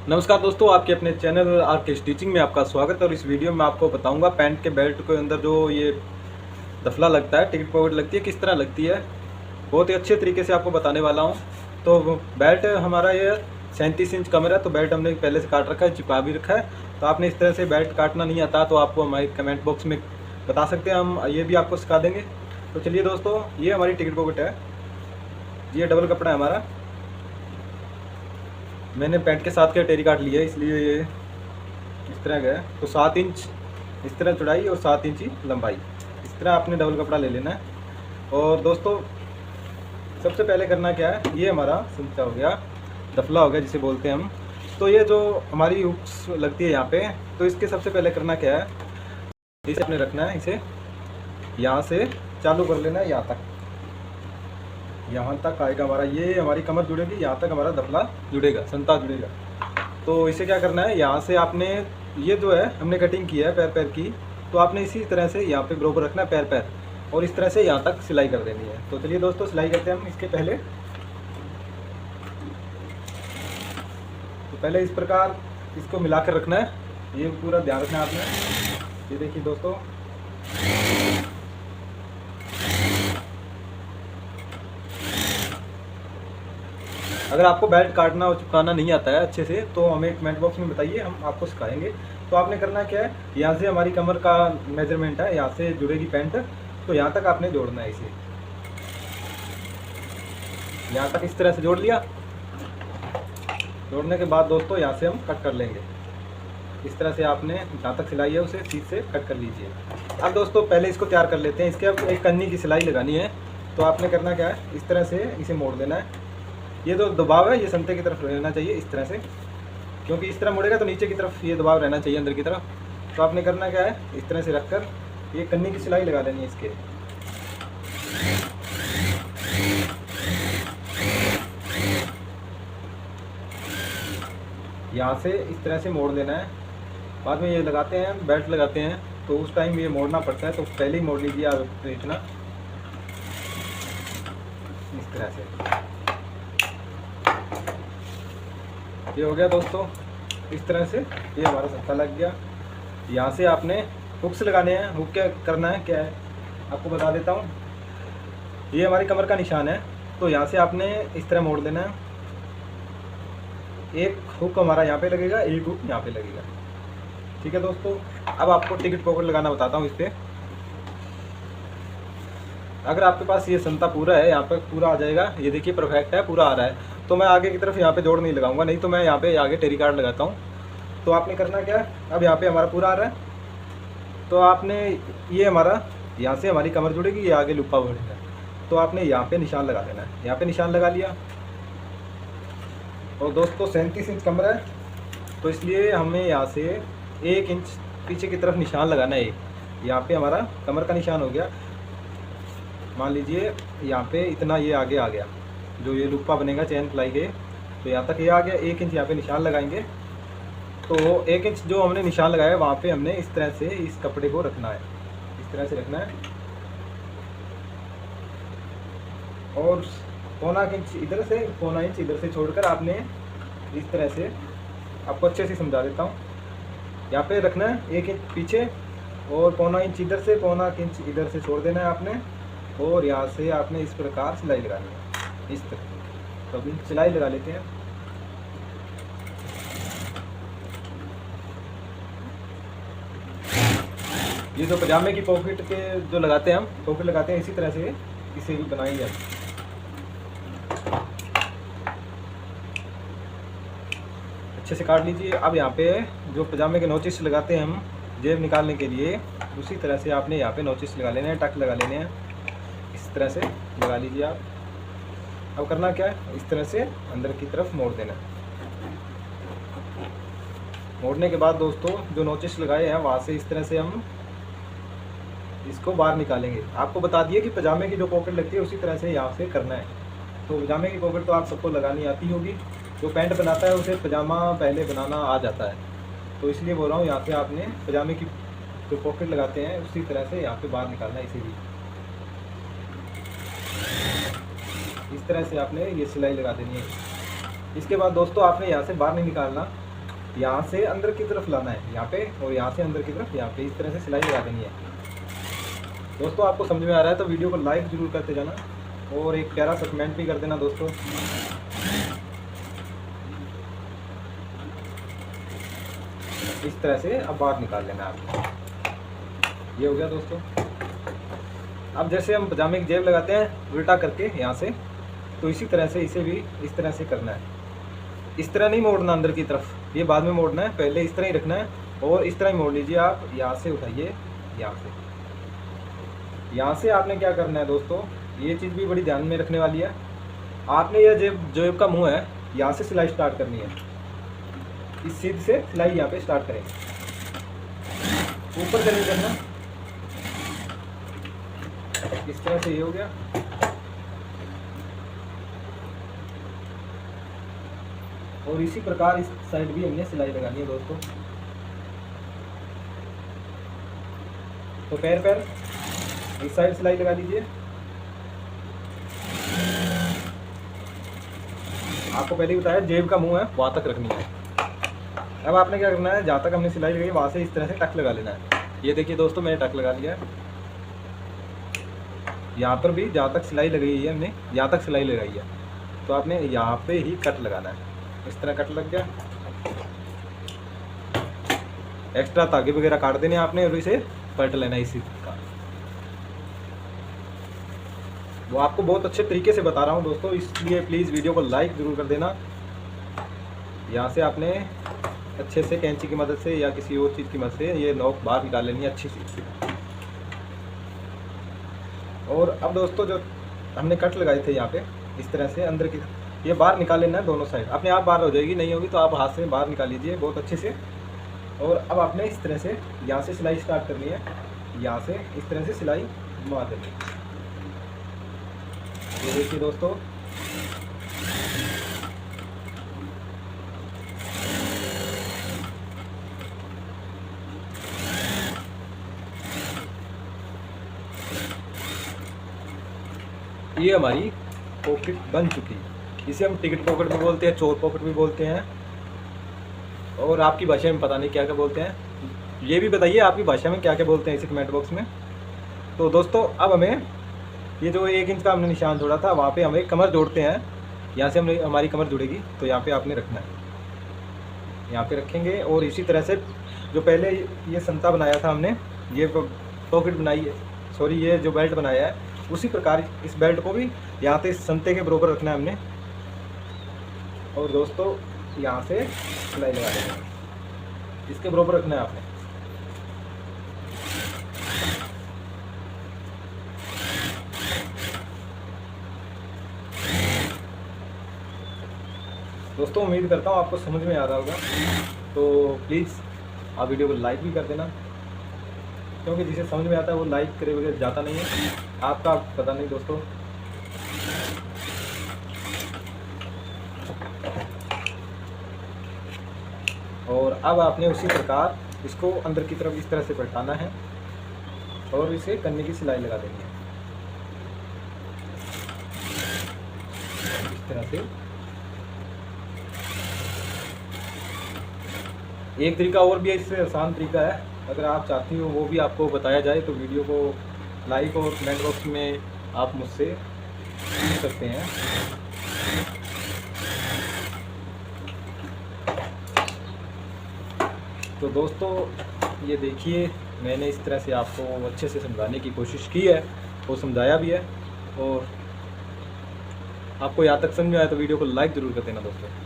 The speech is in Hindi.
नमस्कार दोस्तों, आपके अपने चैनल आर के स्टिचिंग में आपका स्वागत है। और इस वीडियो में आपको बताऊंगा पैंट के बेल्ट के अंदर जो ये दफला लगता है, टिकट पॉकेट लगती है, किस तरह लगती है। बहुत ही अच्छे तरीके से आपको बताने वाला हूं। तो बेल्ट हमारा ये 37 इंच कमर है, तो बेल्ट हमने पहले से काट रखा है, चिपका भी रखा है। तो आपने इस तरह से बेल्ट काटना नहीं आता तो आपको हमारे कमेंट बॉक्स में बता सकते हैं, हम ये भी आपको सिखा देंगे। तो चलिए दोस्तों, ये हमारी टिकट पॉकेट है, ये डबल कपड़ा है हमारा। मैंने पैंट के साथ के टेरी काट लिया है, इसलिए ये इस तरह का है। तो 7 इंच इस तरह चौड़ाई और 7 इंच ही लंबाई, इस तरह आपने डबल कपड़ा ले लेना है। और दोस्तों सबसे पहले करना क्या है, ये हमारा संचा हो गया, दफला हो गया जिसे बोलते हैं हम। तो ये जो हमारी हुक्स लगती है यहाँ पे, तो इसके सबसे पहले करना क्या है, इसे अपने रखना है, इसे यहाँ से चालू कर लेना है, यहाँ तक आएगा हमारा, ये हमारी कमर जुड़ेगी, यहाँ तक हमारा दफला जुड़ेगा, संता जुड़ेगा। तो इसे क्या करना है, यहाँ से आपने ये जो है हमने कटिंग की है पैर पैर की, तो आपने इसी तरह से यहाँ पे बराबर रखना है पैर पैर, और इस तरह से यहाँ तक सिलाई कर देनी है। तो चलिए दोस्तों सिलाई करते हैं हम। इसके पहले तो पहले इस प्रकार इसको मिला कर रखना है, ये पूरा ध्यान रखना है आपने। ये देखिए दोस्तों, अगर आपको बेल्ट काटना और चिपकाना नहीं आता है अच्छे से तो हमें कमेंट बॉक्स में बताइए, हम आपको सिखाएंगे। तो आपने करना क्या है, यहाँ से हमारी कमर का मेजरमेंट है, यहाँ से जुड़ेगी पैंट, तो यहाँ तक आपने जोड़ना है इसे, यहाँ तक इस तरह से जोड़ लिया। जोड़ने के बाद दोस्तों यहाँ से हम कट कर लेंगे, इस तरह से आपने जहाँ तक सिलाई है उसे ठीक से कट कर लीजिए। अब दोस्तों पहले इसको तैयार कर लेते हैं। इसके अब एक कन्नी की सिलाई लगानी है, तो आपने करना क्या है, इस तरह से इसे मोड़ देना है। ये जो दबाव है ये संते की तरफ रहना चाहिए इस तरह से, क्योंकि इस तरह मुड़ेगा तो नीचे की तरफ ये दबाव रहना चाहिए अंदर की तरफ। तो आपने करना क्या है, इस तरह से रखकर ये कन्नी की सिलाई लगा देनी है इसके। यहाँ से इस तरह से मोड़ देना है। बाद में ये लगाते हैं, बेल्ट लगाते हैं, तो उस टाइम ये मोड़ना पड़ता है, तो पहले ही मोड़ लीजिए आप इतना, इस तरह से। ये हो गया दोस्तों, इस तरह से ये हमारा सत्ता लग गया। यहाँ से आपने हुक्स लगाने हैं। हुक क्या करना है, क्या है आपको बता देता हूँ। ये हमारी कमर का निशान है, तो यहाँ से आपने इस तरह मोड़ देना है। एक हुक हमारा यहाँ पे लगेगा, एक हुक यहाँ पे लगेगा, ठीक है दोस्तों। अब आपको टिकट पॉकेट लगाना बताता हूँ इस पर। अगर आपके पास ये संता पूरा है, यहाँ पे पूरा आ जाएगा, ये देखिए परफेक्ट है, पूरा आ रहा है, तो मैं आगे की तरफ यहाँ पे जोड़ नहीं लगाऊंगा, नहीं तो मैं यहाँ पे आगे टेरी कार्ड लगाता हूँ। तो आपने करना क्या है, अब यहाँ पे हमारा पूरा आ रहा है, तो आपने ये हमारा यहाँ से हमारी कमर जुड़ेगी, ये आगे लुप्पा बढ़ेगा, तो आपने यहाँ पे निशान लगा देना है। यहाँ पे निशान लगा लिया। और दोस्तों 37 इंच कमर है, तो इसलिए हमें यहाँ से 1 इंच पीछे की तरफ निशान लगाना है। यहाँ पे हमारा कमर का निशान हो गया, मान लीजिए यहाँ पे इतना ये आगे आ गया, जो ये लुप्पा बनेगा चैन प्लाई के, तो यहाँ तक ये आ गया। 1 इंच यहाँ पे निशान लगाएंगे, तो 1 इंच जो हमने निशान लगाया है वहाँ पे हमने इस तरह से इस कपड़े को रखना है, इस तरह से रखना है। और पौना इंच इधर से, पौना इंच इधर से छोड़कर आपने इस तरह से, आपको अच्छे से समझा देता हूँ, यहाँ पे रखना है 1 इंच पीछे, और पौना इंच इधर से, पौना इंच इधर से छोड़ देना है आपने। और यहाँ से आपने इस प्रकार सिलाई लगानी है, इस तरह। तो अभी सिलाई लगा लेते हैं। ये जो पजामे की पॉकेट के जो लगाते हैं हम, पॉकेट लगाते हैं, इसी तरह से इसे भी बनाई जाए। अच्छे से काट लीजिए। अब यहाँ पे जो पजामे के नोचिस लगाते हैं हम जेब निकालने के लिए, उसी तरह से आपने यहाँ पे नोचिस लगा लेने हैं, टक लगा लेने हैं, इस तरह से लगा लीजिए आप। अब करना क्या है, इस तरह से अंदर की तरफ मोड़ देना है। मोड़ने के बाद दोस्तों जो नोचिस लगाए हैं वहाँ से इस तरह से हम इसको बाहर निकालेंगे। आपको बता दिए कि पजामे की जो पॉकेट लगती है उसी तरह से यहाँ से करना है। तो पजामे की पॉकेट तो आप सबको लगानी आती होगी, जो पैंट बनाता है उसे पजामा पहले बनाना आ जाता है, तो इसलिए बोल रहा हूँ यहाँ पे आपने पजामे की जो पॉकेट लगाते हैं उसी तरह से यहाँ पे बाहर निकालना है। इसे भी इस तरह से आपने ये सिलाई लगा देनी है। इसके बाद दोस्तों आपने यहाँ से बाहर नहीं निकालना, यहाँ से अंदर की तरफ लाना है यहाँ पे, और यहाँ से अंदर की तरफ यहाँ पे, इस तरह से सिलाई लगा देनी है। दोस्तों आपको समझ में आ रहा है तो वीडियो को लाइक ज़रूर करते जाना और एक प्यारा सा कमेंट भी कर देना दोस्तों। इस तरह से अब बाहर निकाल लेना है आपको। ये हो गया दोस्तों। अब जैसे हम पजामे की जेब लगाते हैं उल्टा करके यहाँ से, तो इसी तरह से इसे भी इस तरह से करना है। इस तरह नहीं मोड़ना अंदर की तरफ, ये बाद में मोड़ना है, पहले इस तरह ही रखना है और इस तरह ही मोड़ लीजिए आप। यहाँ से उठाइए, यहाँ से आपने क्या करना है दोस्तों, ये चीज़ भी बड़ी ध्यान में रखने वाली है। आपने ये जेब का मुंह है, यहाँ से सिलाई स्टार्ट करनी है। इस सीध से सिलाई यहाँ पे स्टार्ट करेंगे, ऊपर से नहीं करना। इस तरह से ये हो गया। और इसी प्रकार इस साइड भी हमने सिलाई लगानी है दोस्तों। तो पैर इस साइड सिलाई लगा दीजिए। आपको पहले ही बताया जेब का मुंह है, वहाँ तक रखनी है। अब आपने क्या करना है, जहाँ तक हमने सिलाई लगाई वहाँ से इस तरह से टक लगा लेना है। ये देखिए दोस्तों मैंने टक लगा लिया है। यहाँ पर भी जहाँ तक सिलाई लगाई है हमने, यहाँ तक सिलाई लगाई है, तो आपने यहाँ पे ही कट लगाना है। इस तरह कट लग गया। एक्स्ट्रा धागे वगैरह काट देने आपने और इसे पलट लेना है इसी का। वो आपको बहुत अच्छे तरीके से बता रहा हूँ दोस्तों, इसलिए प्लीज़ वीडियो को लाइक ज़रूर कर देना। यहाँ से आपने अच्छे से कैंची की मदद से या किसी और चीज़ की मदद से ये नोक बाहर निकाल लेनी है अच्छी सी। और अब दोस्तों जो हमने कट लगाए थे यहाँ पे, इस तरह से अंदर की ये बाहर निकाल लेना है दोनों साइड। अपने आप बाहर हो जाएगी, नहीं होगी तो आप हाथ से बाहर निकाल लीजिए बहुत अच्छे से। और अब आपने इस तरह से यहाँ से सिलाई स्टार्ट करनी है, यहाँ से इस तरह से सिलाई घुमा देनी है। ये देखिए दोस्तों, ये हमारी पॉकेट बन चुकी है। इसे हम टिकट पॉकेट भी बोलते हैं, चोर पॉकेट भी बोलते हैं, और आपकी भाषा में पता नहीं क्या क्या बोलते हैं। ये भी बताइए आपकी भाषा में क्या क्या बोलते हैं इसे कमेंट बॉक्स में। तो दोस्तों अब हमें ये जो 1 इंच का हमने निशान जोड़ा था वहाँ पे हमें कमर जोड़ते हैं। यहाँ से हमारी कमर जुड़ेगी तो यहाँ पे आपने रखना है, यहाँ पे रखेंगे। और इसी तरह से जो पहले ये संता बनाया था हमने, ये पॉकेट बनाई है, सॉरी ये जो बेल्ट बनाया है, उसी प्रकार इस बेल्ट को भी यहाँ से संते के बराबर रखना है हमने। और दोस्तों यहाँ से सिलाई लगा देना, इसके बराबर रखना है आपने। दोस्तों उम्मीद करता हूँ आपको समझ में आ रहा होगा, तो प्लीज़ आप वीडियो को लाइक भी कर देना, क्योंकि जिसे समझ में आता है वो लाइक करे बगैर जाता नहीं है। आपका पता नहीं दोस्तों। और अब आपने उसी प्रकार इसको अंदर की तरफ इस तरह से पलटाना है और इसे कन्ने की सिलाई लगा देनी है इस तरह से। एक तरीका और भी है, इससे आसान तरीका है, अगर आप चाहती हो वो भी आपको बताया जाए तो वीडियो को लाइक और कमेंट बॉक्स में आप मुझसे पूछ सकते हैं। तो दोस्तों ये देखिए मैंने इस तरह से आपको अच्छे से समझाने की कोशिश की है और समझाया भी है। और आपको यहाँ तक समझ में आया तो वीडियो को लाइक ज़रूर कर देना दोस्तों।